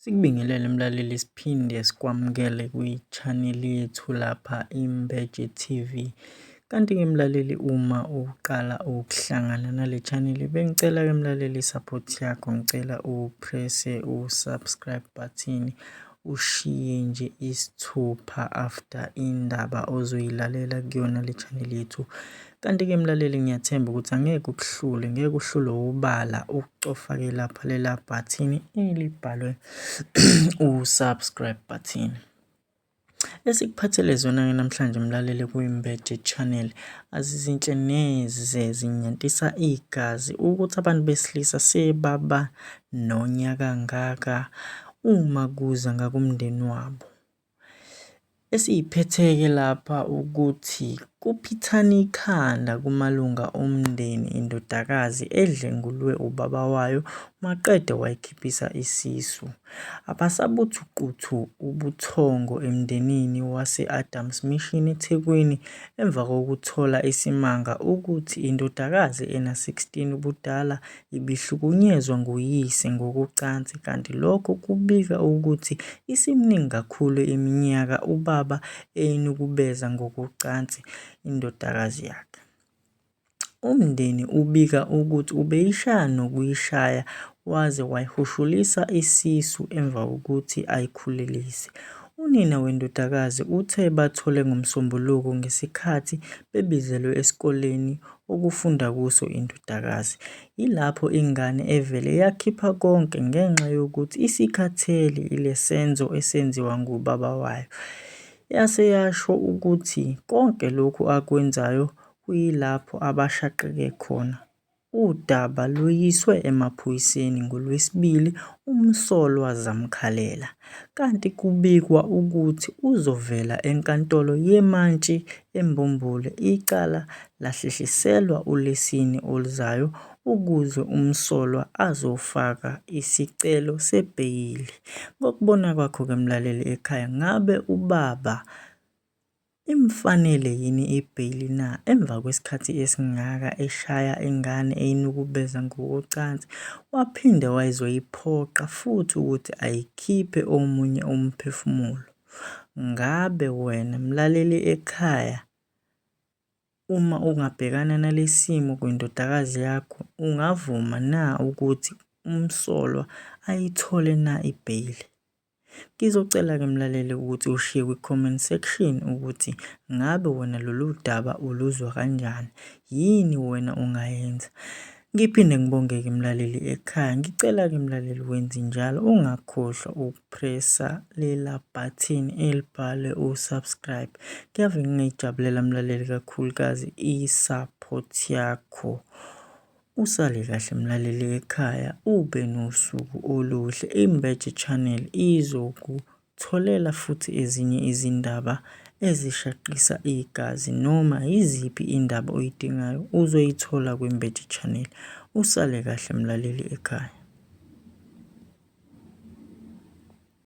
Sikubingelele mlaleli, siphinde sikwamukele kwi-channel yethu lapha Imbeje TV. Kanti-ke mlaleli, uma uqala ukuhlangana nale channel, bengicela-ke mlaleli support yakho, ngicela upresse u-subscribe button, ushiye nje isithupha after indaba ozoyilalela kuyona le channel yethu. Kanti-ke mlaleli, ngiyathemba ukuthi ngeke uhlulwe ubala ukucofa-ke lapha lela button elibhalwe u-subscribe button. Esikuphathele zona-ke namhlanje mlaleli kwi-Imbeje channel azizinhle neze, zinyantisa igazi ukuthi abantu besilisa sebaba nonya kangaka uma kuza ngakumndeni wabo. Esiyiphethe-ke lapha ukuthi kuphithana ikhanda kumalunga omndeni indodakazi edlengulwe ubaba wayo maqede wayikhiphisa isisu. Abasabuthi quthu ubuthongo emndenini wase-Adams Mission eThekwini emva kokuthola isimanga ukuthi indodakazi ena-16 ubudala ibihlukunyezwa nguyise ngokocansi, kanti lokho kubika ukuthi isimningi kakhulu iminyaka ubaba eyinukubeza ngokocansi indodakazi yakhe. Umndeni ubika ukuthi ubeyishaya nokuyishaya waze wayihushulisa isisu emva kokuthi ayikhulelise. Unina wendodakazi uthe bathole ngoMsombuluko ngesikhathi bebizelwe esikoleni okufunda kuso indodakazi. Yilapho ingane evele yakhipha konke ngenxa yokuthi isikhathele ilesenzo esenziwa ngubaba wayo. Yase yasho ukuthi konke lokhu akwenzayo kuyilapho abashaqeke khona. Udaba luyiswe emaphoyiseni ngoLwesibili umsolwa zamkhalela, kanti kubikwa ukuthi uzovela enkantolo yemantshi eMbombolo icala lahlehliselwa uLwesine oluzayo ukuze umsolwa azofaka isicelo sebheyili. Ngokubona kwakho-ke mlaleli ekhaya, ngabe ubaba imfanele yini ibheyili na emva kwesikhathi esingaka eshaya ingane eyinukubeza ngokocansi, waphinde wazoyiphoqa futhi ukuthi ayikhiphe omunye umphefumulo? Ngabe wena mlaleli ekhaya, uma ungabhekana nale simo kwindodakazi yakho, ungavuma na ukuthi umsolwa ayithole na ibheyili? Ngizocela-ke mlaleli ukuthi ushiye kwi-comment section ukuthi ngabe wena lolu daba uluzwa kanjani, yini wena ungayenza? Ngiphinde ngibonge-ke mlaleli ekhaya, ngicela-ke mlaleli wenze njalo, ungakhohlwa ukupressa lela button elibhalwe u-subscribe. Kuyave ngingayijabulela mlaleli kakhulukazi i-support yakho. Usale kahle mlaleli ekhaya, ube nosuku oluhle. Imbeje channel izokutholela futhi ezinye izindaba ezishaqisa igazi, noma yiziphi indaba oyidingayo uzoyithola kwi-Imbeje channel. Usale kahle mlaleli ekhaya.